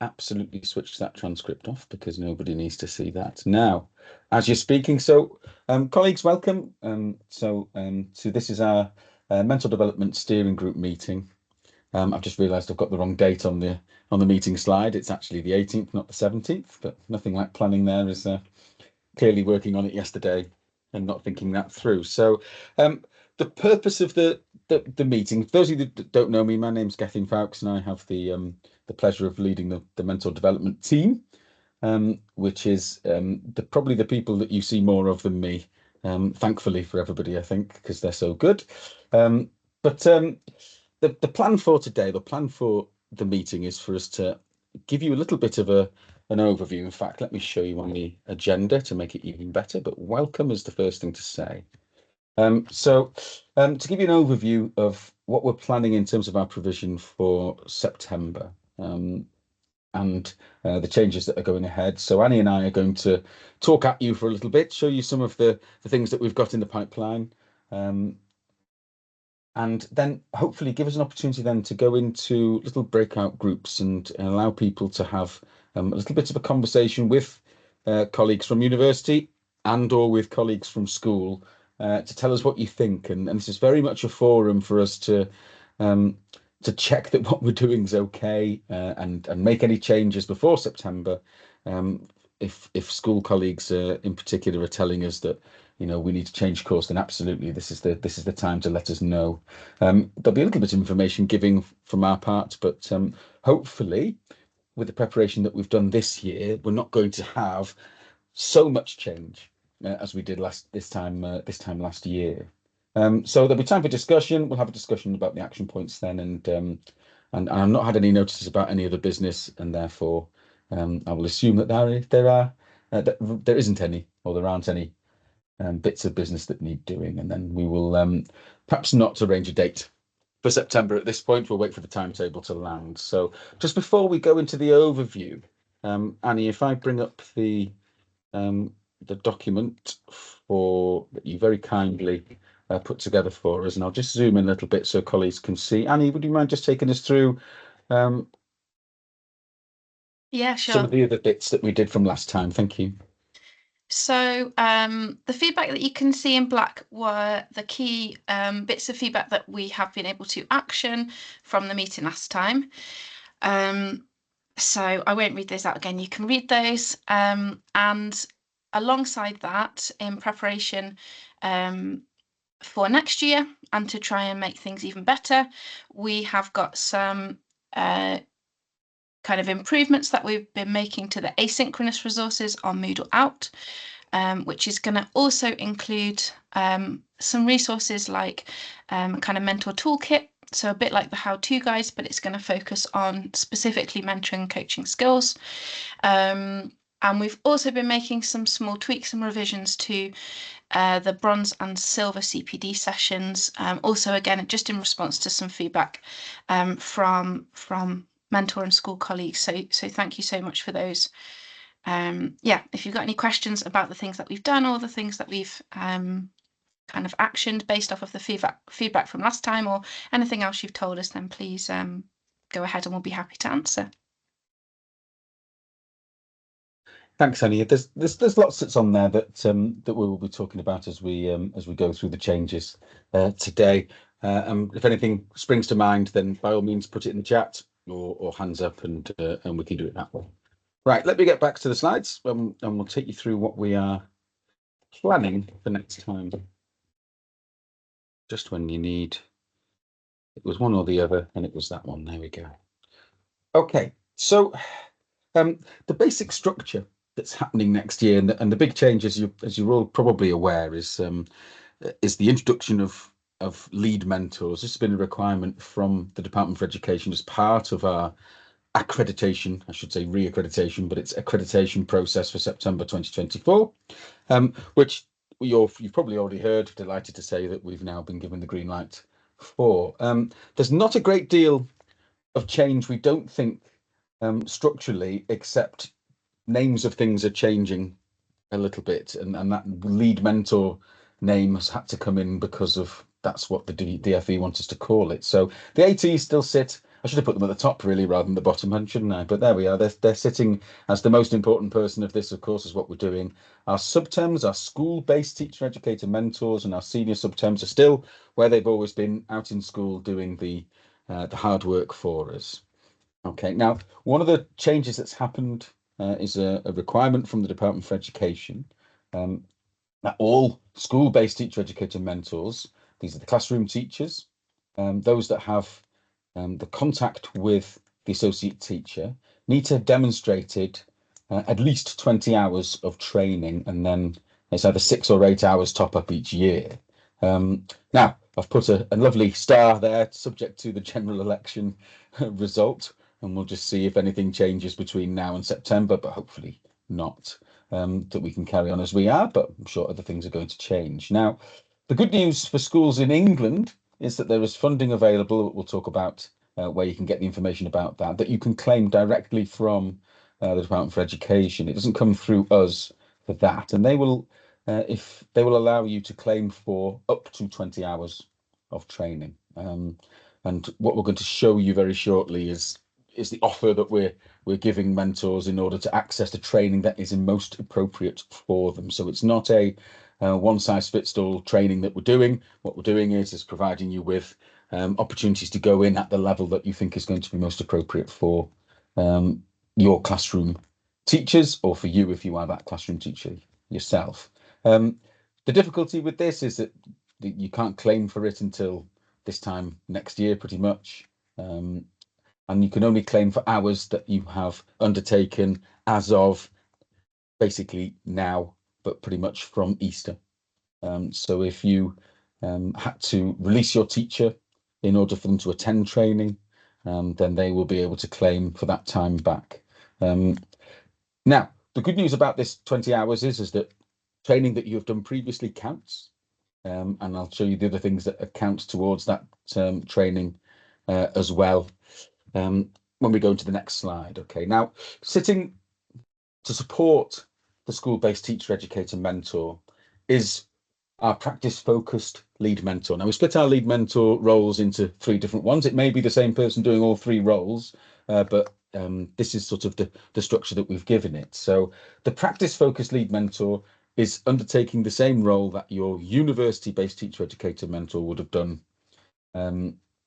absolutely switch that transcript off because nobody needs to see that now as you're speaking. So, colleagues, welcome. So this is our mental development steering group meeting. I've just realised I've got the wrong date on the meeting slide. It's actually the 18th, not the 17th. But nothing like planning there, is clearly working on it yesterday and not thinking that through. So, the purpose of the meeting, for those of you that don't know me, my name's Gethin Fowkes, and I have the pleasure of leading the mental development team, which is probably the people that you see more of than me. Thankfully for everybody, I think, because they're so good. But the plan for today, the plan for the meeting, is for us to give you a little bit of an overview. In fact, let me show you on the agenda to make it even better. But welcome is the first thing to say. So to give you an overview of what we're planning in terms of our provision for September, and the changes that are going ahead. So Annie and I are going to talk at you for a little bit, show you some of the things that we've got in the pipeline, and then hopefully give us an opportunity then to go into little breakout groups and allow people to have a little bit of a conversation with colleagues from university and or with colleagues from school to tell us what you think. And this is very much a forum for us to check that what we're doing is okay, and make any changes before September. If school colleagues in particular are telling us that we need to change course, then absolutely this is the time to let us know. There'll be a little bit of information giving from our part, but hopefully with the preparation that we've done this year, we're not going to have so much change as we did this time last year. So there'll be time for discussion. We'll have a discussion about the action points then, and I've not had any notices about any other business, and therefore I will assume that there isn't any, or there aren't any bits of business that need doing, and then we will perhaps not arrange a date for September at this point. We'll wait for the timetable to land. So just before we go into the overview, Annie, if I bring up the document that you very kindly put together for us, and I'll just zoom in a little bit so colleagues can see. Annie, would you mind just taking us through Yeah, sure. some of the other bits that we did from last time? Thank you. So the feedback that you can see in black were the key bits of feedback that we have been able to action from the meeting last time. So I won't read those out again. You can read those. And alongside that, in preparation for next year and to try and make things even better, we have got some kind of improvements that we've been making to the asynchronous resources on Moodle Out, which is going to also include some resources like kind of mentor toolkit. So a bit like the how-to guides, but it's going to focus on specifically mentoring and coaching skills. And we've also been making some small tweaks and revisions to the bronze and silver CPD sessions. Also, again, just in response to some feedback from mentor and school colleagues. So thank you so much for those. Yeah, if you've got any questions about the things that we've done or the things that we've kind of actioned based off of the feedback from last time, or anything else you've told us, then please go ahead and we'll be happy to answer. Thanks, Annie. There's lots that's on there that we will be talking about as we go through the changes today. If anything springs to mind, then by all means put it in the chat or hands up, and we can do it that way. Right, let me get back to the slides, and we'll take you through what we are planning for next time. Just when you need, it was one or the other, and it was that one. There we go. Okay, so the basic structure that's happening next year, and the big change, as you're all probably aware, is the introduction of lead mentors. This has been a requirement from the Department for Education as part of our accreditation, I should say re-accreditation, but it's accreditation process for September 2024, which you've probably already heard. Delighted to say that we've now been given the green light for. There's not a great deal of change, we don't think, structurally, except names of things are changing a little bit, and that lead mentor name has had to come in because of that's what the DFE wants us to call it. So the ATs still sit I should have put them at the top really rather than the bottom, shouldn't I? But there we are. They're sitting as the most important person of this, of course, is what we're doing. Our subterms, our school-based teacher educator mentors, and our senior subterms are still where they've always been, out in school doing the hard work for us. Okay, now one of the changes that's happened is a requirement from the Department for Education that all school-based teacher educator mentors, these are the classroom teachers, those that have the contact with the associate teacher, need to have demonstrated at least 20 hours of training, and then it's either 6 or 8 hours top up each year. Now, I've put a lovely star there, subject to the general election result, and we'll just see if anything changes between now and September, but hopefully not. That we can carry on as we are, but I'm sure other things are going to change. Now, the good news for schools in England is that there is funding available. We'll talk about where you can get the information about that you can claim directly from the Department for Education. It doesn't come through us for that, and they will, if they will allow you to claim for up to 20 hours of training. And what we're going to show you very shortly is the offer that we're giving mentors in order to access the training that is most appropriate for them. So it's not a one-size-fits-all training that we're doing. What we're doing is providing you with opportunities to go in at the level that you think is going to be most appropriate for your classroom teachers, or for you if you are that classroom teacher yourself. The difficulty with this is that you can't claim for it until this time next year, pretty much. And you can only claim for hours that you have undertaken as of basically now, but pretty much from Easter. So if you had to release your teacher in order for them to attend training, then they will be able to claim for that time back. Now, the good news about this 20 hours is that training that you have done previously counts. And I'll show you the other things that count towards that training as well when we go into the next slide. Okay, now sitting to support the school-based teacher educator mentor is our practice-focused lead mentor. Now we split our lead mentor roles into 3 different ones. It may be the same person doing all 3 roles, but this is sort of the structure that we've given it. So the practice-focused lead mentor is undertaking the same role that your university-based teacher educator mentor would have done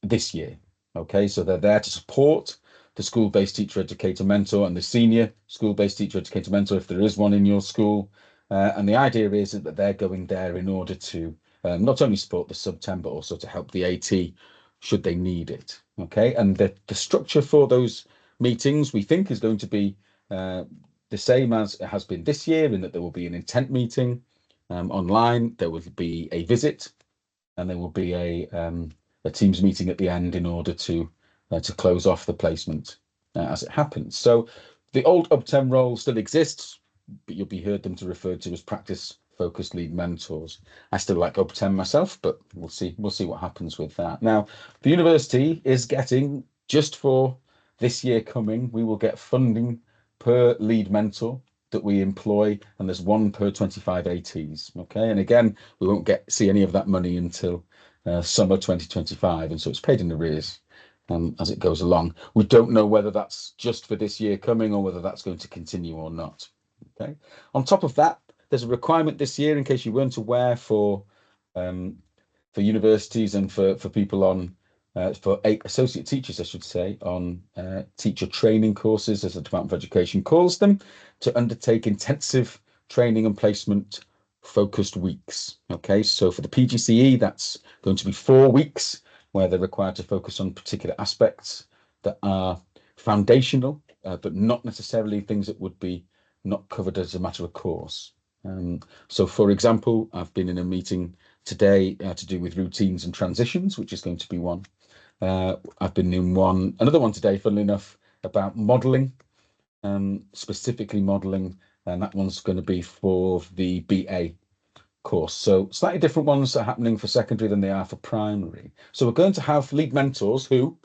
this year. Okay, so they're there to support the school-based teacher educator mentor and the senior school-based teacher educator mentor, if there is one in your school. And the idea is that they're going there in order to not only support the subtem, but also to help the AT should they need it. Okay, and the structure for those meetings we think is going to be the same as it has been this year, in that there will be an intent meeting online, there will be a visit, and there will be a Teams meeting at the end in order to close off the placement as it happens. So the old UP10 role still exists, but you'll be heard them to refer to as practice-focused lead mentors. I still like UP10 myself, but we'll see what happens with that. Now, the university is getting, just for this year coming, we will get funding per lead mentor that we employ, and there's 1 per 25 ATs. Okay, and again, we won't see any of that money until summer 2025, and so it's paid in arrears as it goes along. We don't know whether that's just for this year coming or whether that's going to continue or not. Okay, on top of that, there's a requirement this year, in case you weren't aware, for universities and for people on for associate teachers, I should say, on teacher training courses, as the Department for Education calls them, to undertake intensive training and placement focused weeks. Okay, so for the PGCE, that's going to be 4 weeks where they're required to focus on particular aspects that are foundational, but not necessarily things that would be not covered as a matter of course. So, for example, I've been in a meeting today to do with routines and transitions, which is going to be one. I've been in another one today, funnily enough, about modelling, specifically modelling, and that one's going to be for the BA course. So slightly different ones are happening for secondary than they are for primary. So we're going to have lead mentors who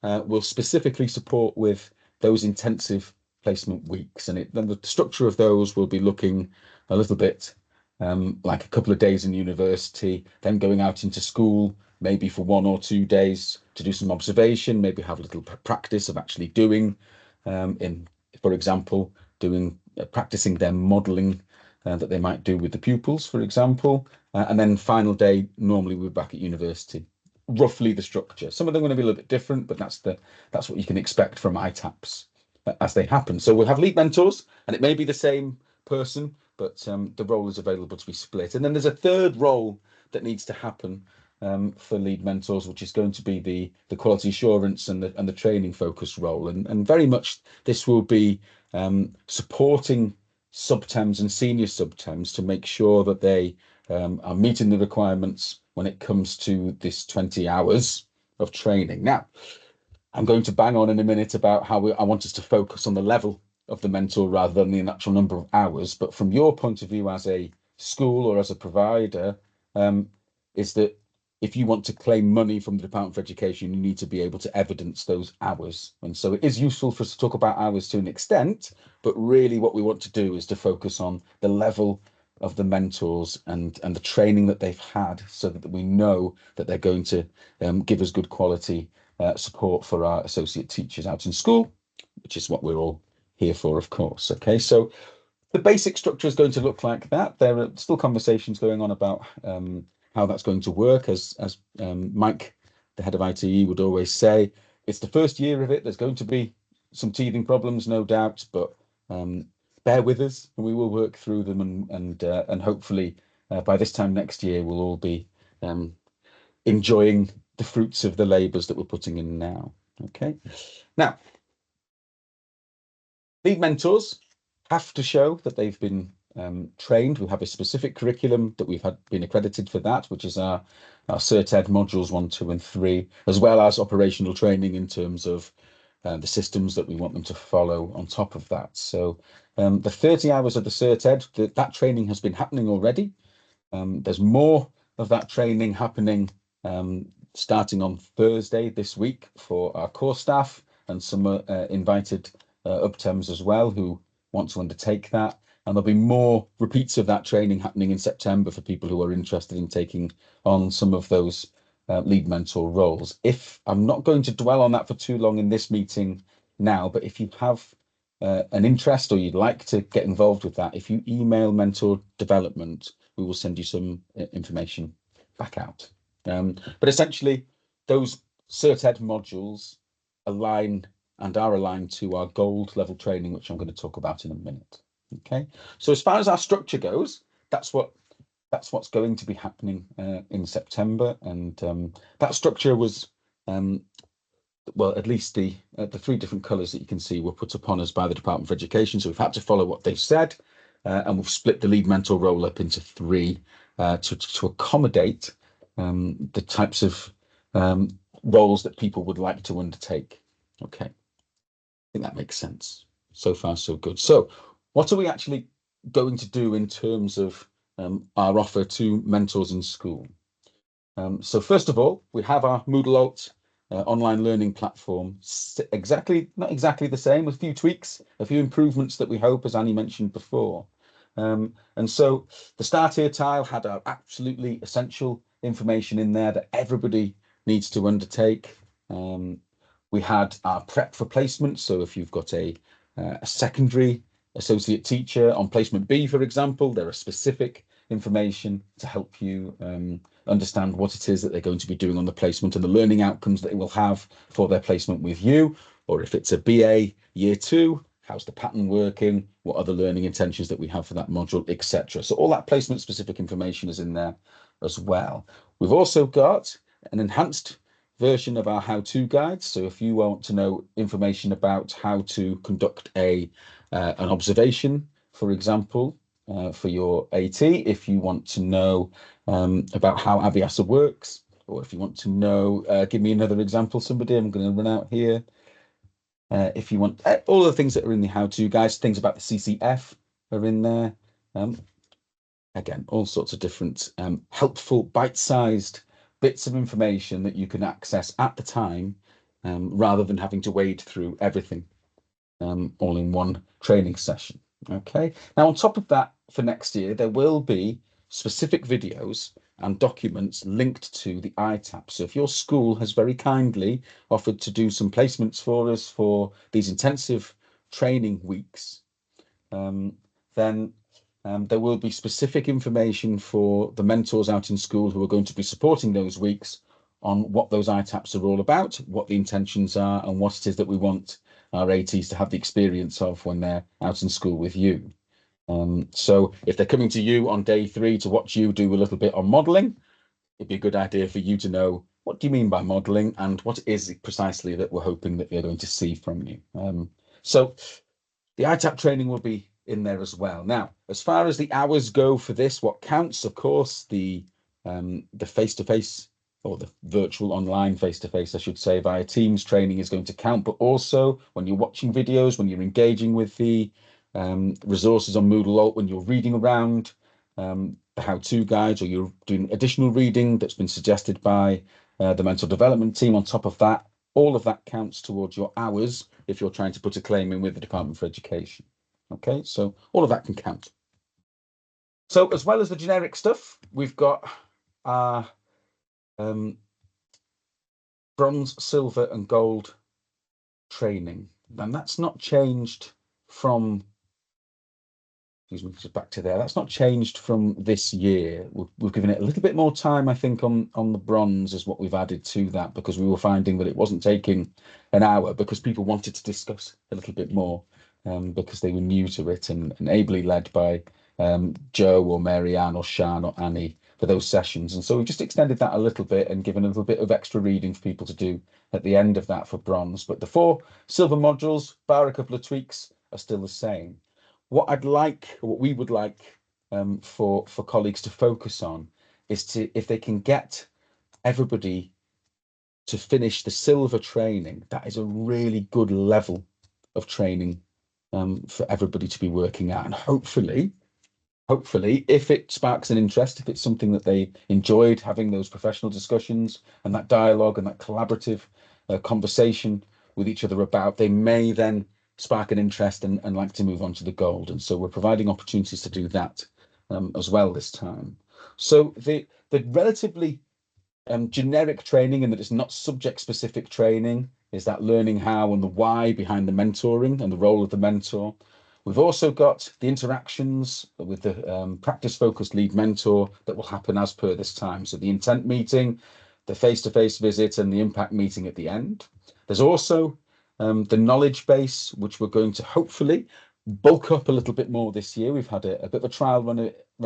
will specifically support with those intensive placement weeks, and then the structure of those will be looking a little bit like a couple of days in university, then going out into school maybe for 1 or 2 days to do some observation, maybe have a little practice of actually doing, for example, practicing their modelling that they might do with the pupils, for example, and then final day, normally we're back at university. Roughly the structure. Some of them are going to be a little bit different, but that's what you can expect from ITAPs as they happen. So we'll have lead mentors, and it may be the same person, but the role is available to be split. And then there's a third role that needs to happen for lead mentors, which is going to be the quality assurance and the training focused role. And very much this will be supporting subtems and senior subtems to make sure that they are meeting the requirements when it comes to this 20 hours of training. Now, I'm going to bang on in a minute about how I want us to focus on the level of the mentor rather than the actual number of hours. But from your point of view as a school or as a provider, is that if you want to claim money from the Department for Education, you need to be able to evidence those hours. And so it is useful for us to talk about hours to an extent, but really what we want to do is to focus on the level of the mentors and the training that they've had, so that we know that they're going to give us good quality support for our associate teachers out in school, which is what we're all here for, of course. Okay, so the basic structure is going to look like that. There are still conversations going on about how that's going to work. As Mike, the head of ITE, would always say, it's the first year of it. There's going to be some teething problems, no doubt, but bear with us, and we will work through them, and hopefully by this time next year we'll all be enjoying the fruits of the labours that we're putting in now. Okay, now lead mentors have to show that they've been trained. We have a specific curriculum that we've been accredited for that, which is our Cert Ed modules 1, 2, and 3, as well as operational training in terms of the systems that we want them to follow on top of that. So the 30 hours of the Cert Ed, that training has been happening already. There's more of that training happening starting on Thursday this week for our core staff and some invited uptems as well who want to undertake that. And there'll be more repeats of that training happening in September for people who are interested in taking on some of those lead mentor roles. If I'm not going to dwell on that for too long in this meeting now, but if you have an interest or you'd like to get involved with that, if you email mentor development, we will send you some information back out. But essentially, those Cert Ed modules align and are aligned to our gold level training, which I'm going to talk about in a minute. Okay, so as far as our structure goes, that's what's going to be happening in September, and that structure was well, at least the 3 different colours that you can see were put upon us by the Department for Education. So we've had to follow what they've said, and we've split the lead mentor role up into 3 to accommodate the types of roles that people would like to undertake. Okay, I think that makes sense. So far, so good. So what are we actually going to do in terms of our offer to mentors in school? So first of all, we have our Moodle Alt online learning platform, not exactly the same, with a few tweaks, a few improvements that we hope, as Annie mentioned before. And so the Start Here tile had our absolutely essential information in there that everybody needs to undertake. We had our prep for placement. So if you've got a secondary associate teacher on placement B, for example, there are specific information to help you understand what it is that they're going to be doing on the placement and the learning outcomes that they will have for their placement with you. Or if it's a BA year 2, how's the pattern working? What are the learning intentions that we have for that module, etc. So all that placement specific information is in there as well. We've also got an enhanced version of our how-to guide. So if you want to know information about how to conduct an observation, for example, for your AT, if you want to know about how Aviasa works, or if you want to know, give me another example, somebody, I'm going to run out here. If you want all the things that are in the how-to guides, things about the CCF are in there. Again, all sorts of different helpful, bite-sized bits of information that you can access at the time, rather than having to wade through everything all in one training session. Okay. Now, on top of that, for next year, there will be specific videos and documents linked to the ITAP. So if your school has very kindly offered to do some placements for us for these intensive training weeks, then there will be specific information for the mentors out in school who are going to be supporting those weeks on what those ITAPs are all about, what the intentions are, and what it is that we want our ATs to have the experience of when they're out in school with you. So if they're coming to you on day 3 to watch you do a little bit on modelling, it'd be a good idea for you to know, what do you mean by modelling, and what is it precisely that we're hoping that they're going to see from you. So the ITAP training will be in there as well. Now, as far as the hours go for this, what counts, of course, the face-to-face or the virtual online face-to-face, I should say, via Teams training is going to count, but also when you're watching videos, when you're engaging with the resources on Moodle, when you're reading around the how-to guides, or you're doing additional reading that's been suggested by the mental development team on top of that, all of that counts towards your hours if you're trying to put a claim in with the Department for Education. Okay, so all of that can count. So as well as the generic stuff, we've got our bronze, silver and gold training. And that's not changed from, excuse me, just back to there. That's not changed from this year. We've given it a little bit more time, I think, on the bronze is what we've added to that, because we were finding that it wasn't taking an hour because people wanted to discuss a little bit more because they were new to it, and ably led by Joe or Mary Ann or Shan or Annie for those sessions. And so we've just extended that a little bit and given a little bit of extra reading for people to do at the end of that for bronze. But the 4 silver modules, bar a couple of tweaks, are still the same. What I'd like, what we would like for colleagues to focus on is to, if they can get everybody to finish the silver training, that is a really good level of training for everybody to be working at. And hopefully, if it sparks an interest, if it's something that they enjoyed having those professional discussions and that dialogue and that collaborative conversation with each other about, they may then spark an interest and like to move on to the gold. And so we're providing opportunities to do that as well this time. So the relatively generic training, in that it's not subject specific training, is that learning how and the why behind the mentoring and the role of the mentor. We've also got the interactions with the practice focused lead mentor that will happen as per this time. So the intent meeting, the face-to-face visit and the impact meeting at the end. There's also the knowledge base, which we're going to hopefully bulk up a little bit more this year. We've had a bit of a trial run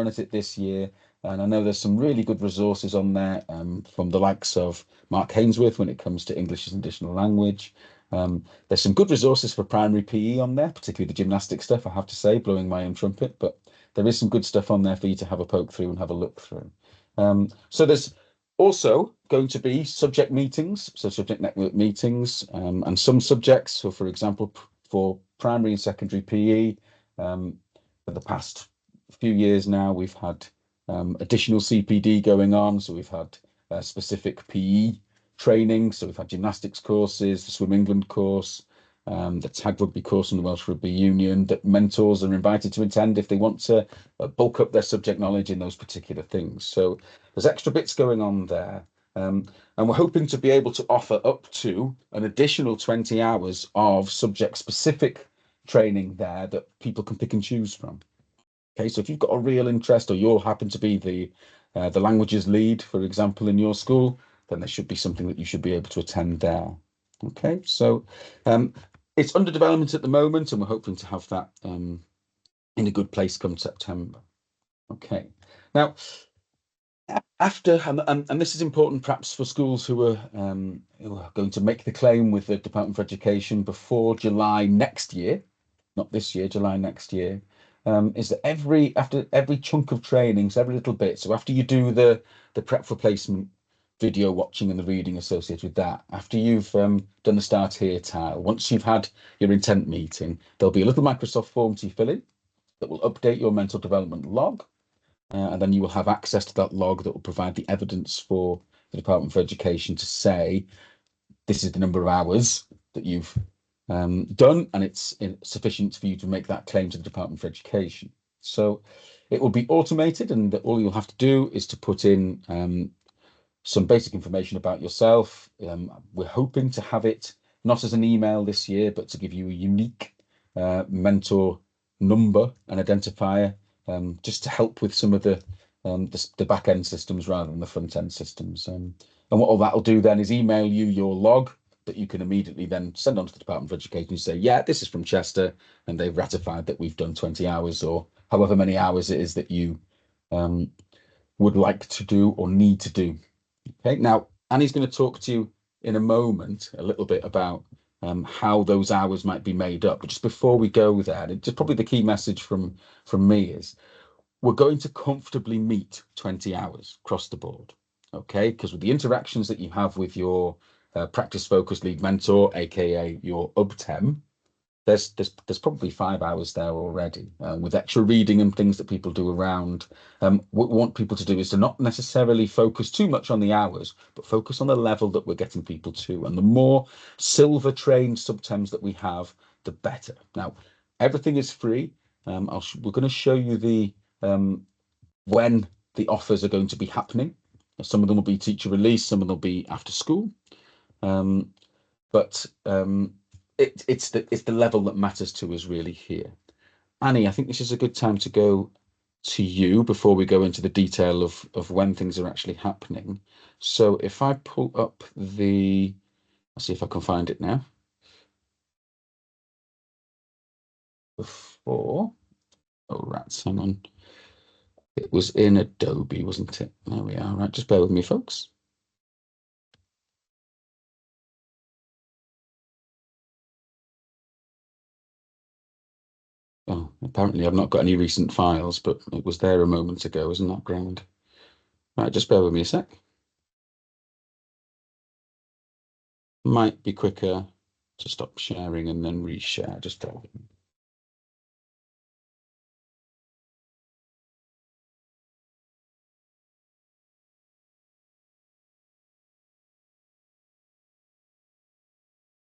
at it this year, and I know there's some really good resources on there from the likes of Mark Hainsworth when it comes to English as an additional language. There's some good resources for primary PE on there, particularly the gymnastic stuff, I have to say, blowing my own trumpet, but there is some good stuff on there for you to have a poke through and have a look through. So there's also going to be subject meetings, so subject network meetings, and some subjects. So for example, for primary and secondary PE, for the past few years now, we've had additional CPD going on. So we've had specific PE training. So we've had gymnastics courses, the Swim England course, the tag rugby course and the Welsh Rugby Union, that mentors are invited to attend if they want to bulk up their subject knowledge in those particular things. So there's extra bits going on there. And we're hoping to be able to offer up to an additional 20 hours of subject specific training there that people can pick and choose from. Okay, so if you've got a real interest, or you happen to be the languages lead, for example, in your school, then there should be something that you should be able to attend there. Okay, so it's under development at the moment, and we're hoping to have that in a good place come September. Okay, now after, and this is important perhaps for schools who are going to make the claim with the Department for Education before July next year, not this year, July next year, is that after every chunk of training, so every little bit, so after you do the prep for placement video watching and the reading associated with that, after you've done the start here tile, once you've had your intent meeting, there'll be a little Microsoft form to fill in that will update your mental development log, and then you will have access to that log that will provide the evidence for the Department for Education to say this is the number of hours that you've done, and it's sufficient for you to make that claim to the Department for Education. So It will be automated, and all you'll have to do is to put in some basic information about yourself. We're hoping to have it not as an email this year, but to give you a unique mentor number and identifier, just to help with some of the back end systems rather than the front end systems. And what all that'll do then is email you your log that you can immediately then send on to the Department of Education and say, yeah, this is from Chester, and they've ratified that we've done 20 hours or however many hours it is that you would like to do or need to do. Okay, now Annie's going to talk to you in a moment a little bit about how those hours might be made up. But just before we go there, just probably the key message from me is we're going to comfortably meet 20 hours across the board. Okay, because with the interactions that you have with your practice focused lead mentor, aka your UBTEM, there's probably 5 hours there already, with extra reading and things that people do around. What we want people to do is to not necessarily focus too much on the hours, but focus on the level that we're getting people to. And the more silver trained subtems that we have, the better. Now, everything is free. We're going to show you the when the offers are going to be happening. Some of them will be teacher release, some of them will be after school. But it's the level that matters to us really here. Annie, I think this is a good time to go to you before we go into the detail of when things are actually happening. So if I pull up I'll see if I can find it now. Before, oh rats, hang on. It was in Adobe, wasn't it? There we are. Right, just bear with me, folks. Oh, apparently I've not got any recent files, but it was there a moment ago, isn't that grand? Right, just bear with me a sec. Might be quicker to stop sharing and then reshare. Just bear with me.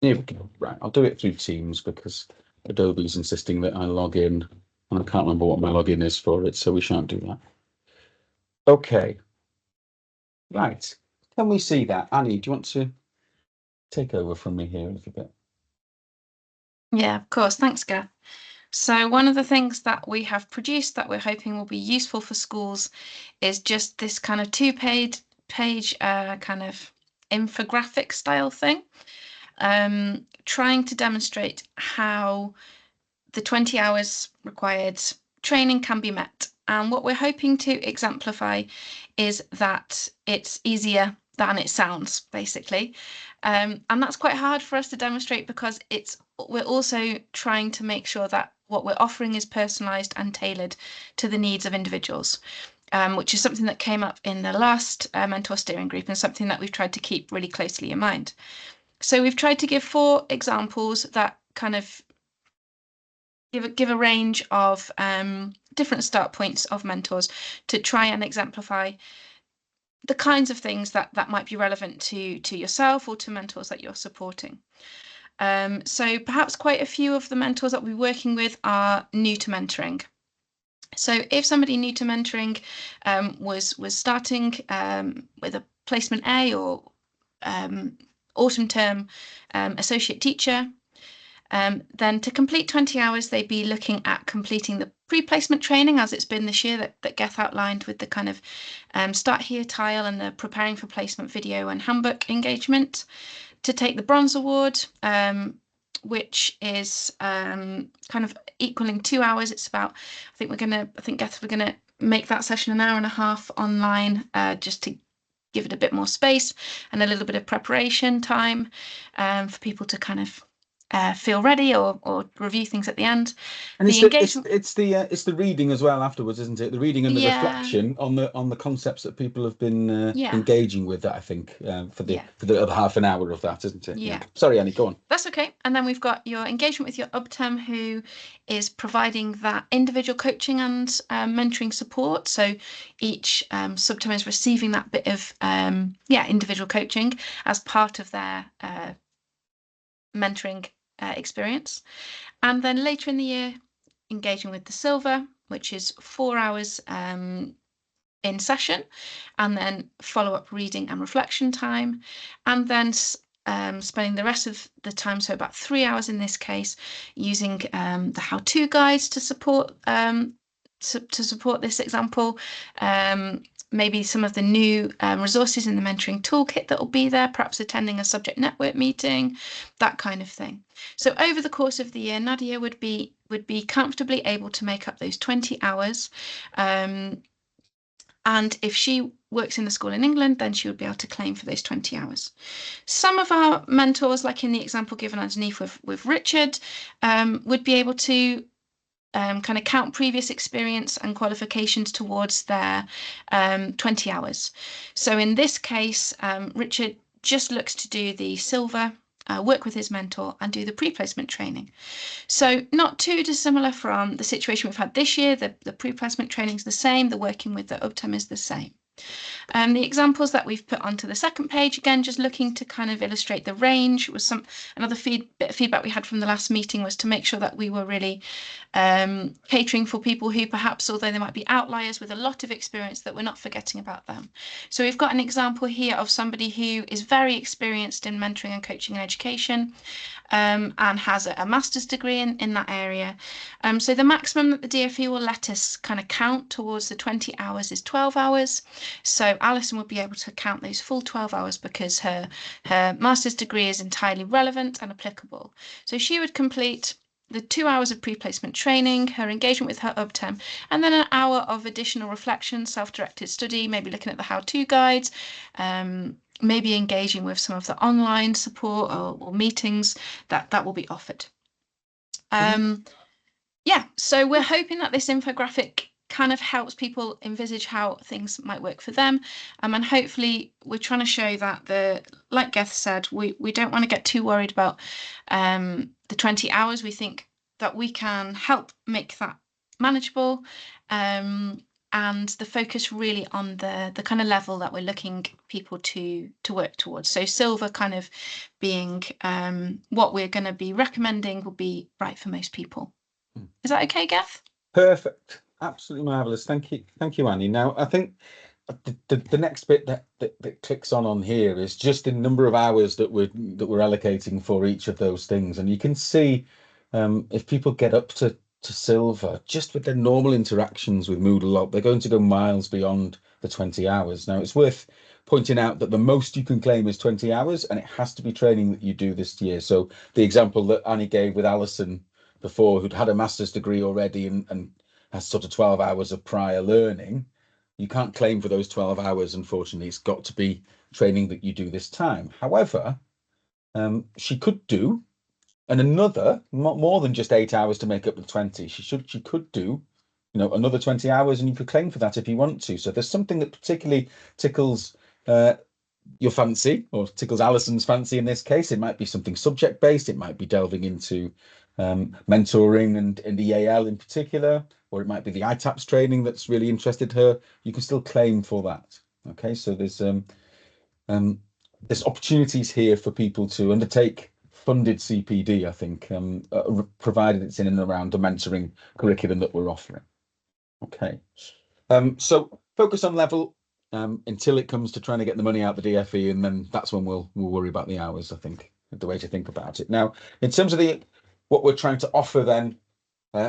Here we go. Right, I'll do it through Teams because Adobe's insisting that I log in, and I can't remember what my login is for it, so we shan't do that. Okay. Right. Can we see that? Annie, do you want to take over from me here a little bit? Yeah, of course. Thanks, Gav. So one of the things that we have produced that we're hoping will be useful for schools is just this kind of two-page kind of infographic style thing, trying to demonstrate how the 20 hours required training can be met. And what we're hoping to exemplify is that it's easier than it sounds, basically. And that's quite hard for us to demonstrate because we're also trying to make sure that what we're offering is personalised and tailored to the needs of individuals, which is something that came up in the last mentor steering group and something that we've tried to keep really closely in mind. So we've tried to give 4 examples that kind of give a range of different start points of mentors to try and exemplify the kinds of things that might be relevant to yourself or to mentors that you're supporting. So perhaps quite a few of the mentors that we're working with are new to mentoring. So if somebody new to mentoring was starting with a placement A or autumn term associate teacher, then to complete 20 hours, they'd be looking at completing the pre-placement training as it's been this year that Geth outlined with the kind of start here tile and the preparing for placement video and handbook engagement. To take the bronze award, which is kind of equaling 2 hours. It's about, Geth, we're gonna make that session an hour and a half online, just to give it a bit more space and a little bit of preparation time for people to kind of feel ready or review things at the end. And The engagement, it's the reading as well afterwards, isn't it? The reading and the reflection on the concepts that people have been engaging with. That I think for the other half an hour of that, isn't it? Yeah. Sorry, Annie, go on. That's okay. And then we've got your engagement with your UBTEM, who is providing that individual coaching and mentoring support. So each subtem is receiving that bit of individual coaching as part of their mentoring experience. And then later in the year, engaging with the silver, which is 4 hours in session, and then follow-up reading and reflection time, and then spending the rest of the time, so about 3 hours in this case, using the how-to guides to support this example. Maybe some of the new resources in the mentoring toolkit that will be there, perhaps attending a subject network meeting, that kind of thing. So over the course of the year, Nadia would be comfortably able to make up those 20 hours. And if she works in the school in England, then she would be able to claim for those 20 hours. Some of our mentors, like in the example given underneath with Richard, would be able to kind of count previous experience and qualifications towards their 20 hours. So in this case, Richard just looks to do the silver, work with his mentor, and do the pre-placement training. So not too dissimilar from the situation we've had this year. The pre-placement training is the same. The working with the UBTEM is the same. The examples that we've put onto the second page, again, just looking to kind of illustrate the range. Was another bit of feedback we had from the last meeting was to make sure that we were really catering for people who perhaps, although they might be outliers with a lot of experience, that we're not forgetting about them. So we've got an example here of somebody who is very experienced in mentoring and coaching and education, and has a master's degree in that area. So the maximum that the DfE will let us kind of count towards the 20 hours is 12 hours. So Alison would be able to count those full 12 hours because her master's degree is entirely relevant and applicable. So she would complete the 2 hours of pre-placement training, her engagement with her UBTEM, and then an hour of additional reflection, self-directed study, maybe looking at the how-to guides, maybe engaging with some of the online support or meetings that will be offered. Yeah, so we're hoping that this infographic kind of helps people envisage how things might work for them. And hopefully we're trying to show that like Geth said, we don't want to get too worried about the 20 hours. We think that we can help make that manageable. And the focus really on the kind of level that we're looking people to work towards. So silver kind of being what we're going to be recommending will be right for most people. Is that okay, Geth? Perfect. Absolutely marvelous. Thank you, Annie. Now, I think the next bit that clicks on here is just the number of hours that we're allocating for each of those things, and you can see if people get up to silver just with their normal interactions with Moodle, they're going to go miles beyond the 20 hours. Now, it's worth pointing out that the most you can claim is 20 hours, and it has to be training that you do this year. So the example that Annie gave with Alison before, who'd had a master's degree already and has sort of 12 hours of prior learning, you can't claim for those 12 hours, unfortunately. It's got to be training that you do this time. However, she could do another more than just 8 hours to make up the 20. She could do another 20 hours, and you could claim for that if you want to. So there's something that particularly tickles your fancy, or tickles Alison's fancy in this case. It might be something subject based, it might be delving into mentoring and EAL in particular, or it might be the ITAPS training that's really interested her. You can still claim for that. Okay, so there's opportunities here for people to undertake funded CPD, I think, provided it's in and around the mentoring curriculum that we're offering. Okay, so focus on level until it comes to trying to get the money out the DfE, and then that's when we'll worry about the hours, I think, the way to think about it. Now, in terms of what we're trying to offer then,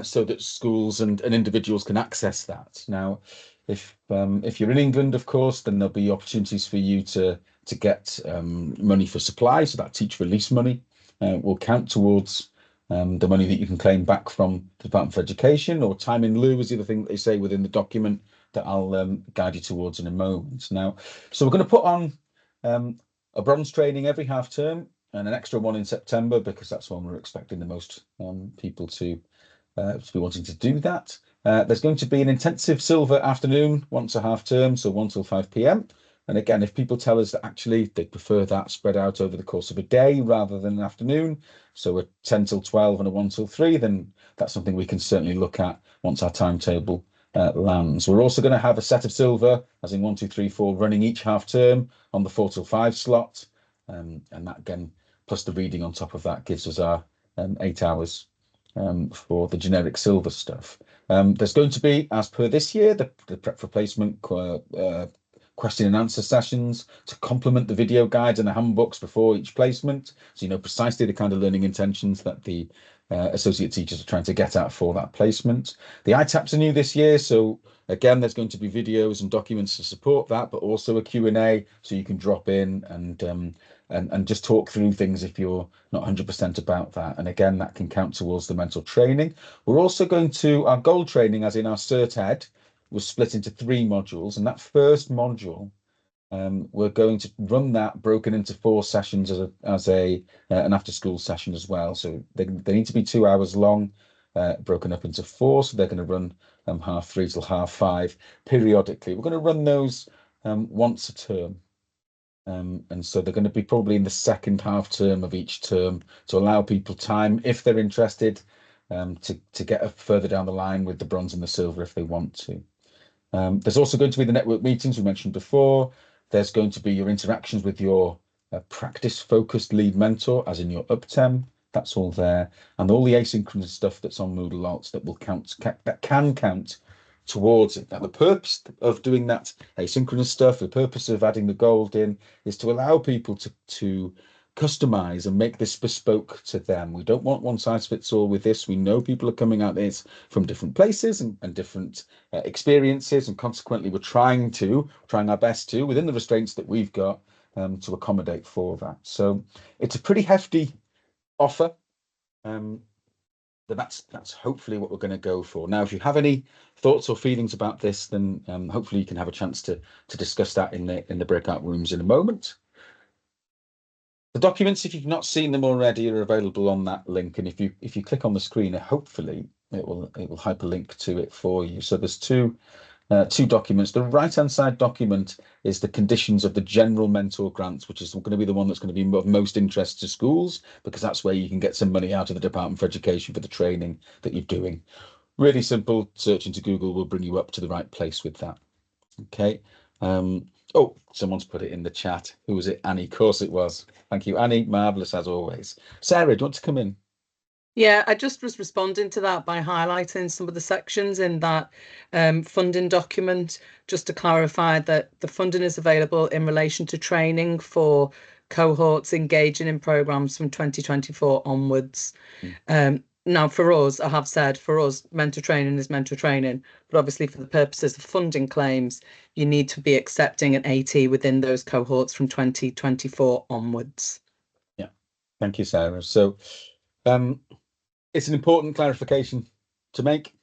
so that schools and individuals can access that. Now, if you're in England, of course, then there'll be opportunities for you to get money for supply. So that teach release money will count towards the money that you can claim back from the Department for Education, or time in lieu is the other thing that they say within the document that I'll guide you towards in a moment. Now, so we're going to put on a bronze training every half term and an extra one in September, because that's when we're expecting the most people to be wanting to do that. There's going to be an intensive silver afternoon once a half term, so 1 till 5 p.m. And again, if people tell us that actually they prefer that spread out over the course of a day rather than an afternoon, so a 10 till 12 and a 1 till 3, then that's something we can certainly look at once our timetable lands. We're also going to have a set of silver, as in 1, 2, 3, 4, running each half term on the 4 till 5 slot. And that, again, plus the reading on top of that, gives us our 8 hours for the generic silver stuff. There's going to be, as per this year, the prep for placement question and answer sessions to complement the video guides and the handbooks before each placement, so you know precisely the kind of learning intentions that the associate teachers are trying to get at for that placement. The ITAPs are new this year, so again, there's going to be videos and documents to support that, but also a Q&A, so you can drop in and just talk through things if you're not 100% about that. And again, that can count towards the mental training. We're also going to, our goal training, as in our Cert Ed, was split into 3 modules. And that first module, we're going to run that broken into 4 sessions as an after school session as well. So they need to be 2 hours long, broken up into 4. So they're going to run 3:30 till 5:30 periodically. We're going to run those once a term. And so they're going to be probably in the second half term of each term to allow people time, if they're interested, to get further down the line with the bronze and the silver if they want to. There's also going to be the network meetings we mentioned before. There's going to be your interactions with your practice-focused lead mentor, as in your UPTEM. That's all there. And all the asynchronous stuff that's on Moodle Alts that will count, that can count towards it. Now, the purpose of doing that asynchronous stuff, the purpose of adding the gold in, is to allow people to customize and make this bespoke to them. We don't want one size fits all with this. We know people are coming at this from different places and different experiences, and consequently we're trying our best to, within the restraints that we've got, to accommodate for that. So it's a pretty hefty offer. But that's hopefully what we're going to go for. Now, if you have any thoughts or feelings about this, then hopefully you can have a chance to discuss that in the breakout rooms in a moment. The documents, if you've not seen them already, are available on that link, and if you click on the screen, hopefully it will hyperlink to it for you. So there's two documents. The right-hand side document is the conditions of the general mentor grants, which is going to be the one that's going to be of most interest to schools, because that's where you can get some money out of the Department for Education for the training that you're doing. Really simple. Search into Google will bring you up to the right place with that. Okay. Oh, someone's put it in the chat. Who was it? Annie. Of course it was. Thank you, Annie. Marvellous as always. Sarah, do you want to come in? Yeah, I just was responding to that by highlighting some of the sections in that funding document, just to clarify that the funding is available in relation to training for cohorts engaging in programs from 2024 onwards. Now, for us, I have said, for us, mentor training is mentor training, but obviously for the purposes of funding claims, you need to be accepting an AT within those cohorts from 2024 onwards. Yeah, thank you, Sarah. So it's an important clarification to make.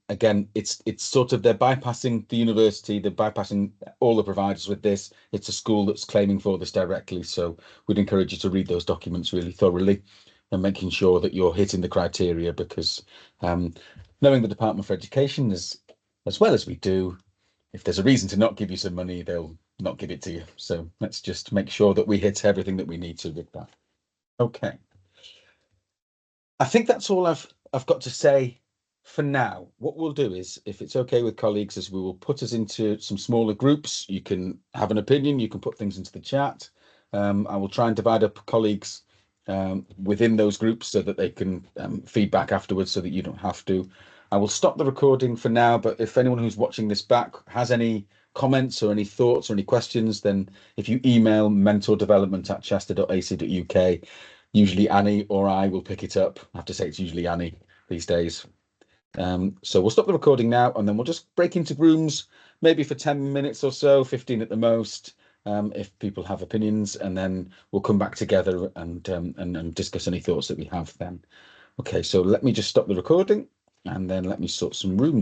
Again, it's sort of, they're bypassing the university, they're bypassing all the providers with this. It's a school that's claiming for this directly. So we'd encourage you to read those documents really thoroughly and making sure that you're hitting the criteria, because knowing the Department for Education as well as we do, if there's a reason to not give you some money, they'll not give it to you. So let's just make sure that we hit everything that we need to with that. Okay. I think that's all I've got to say for now. What we'll do is, if it's okay with colleagues, is we will put us into some smaller groups. You can have an opinion, you can put things into the chat. I will try and divide up colleagues within those groups so that they can feedback afterwards, so that you don't have to. I will stop the recording for now, but if anyone who's watching this back has any comments or any thoughts or any questions, then if you email mentordevelopment@chester.ac.uk, usually Annie or I will pick it up. I have to say it's usually Annie these days. So we'll stop the recording now, and then we'll just break into rooms, maybe for 10 minutes or so, 15 at the most, if people have opinions, and then we'll come back together and discuss any thoughts that we have then. Okay, so let me just stop the recording, and then let me sort some rooms.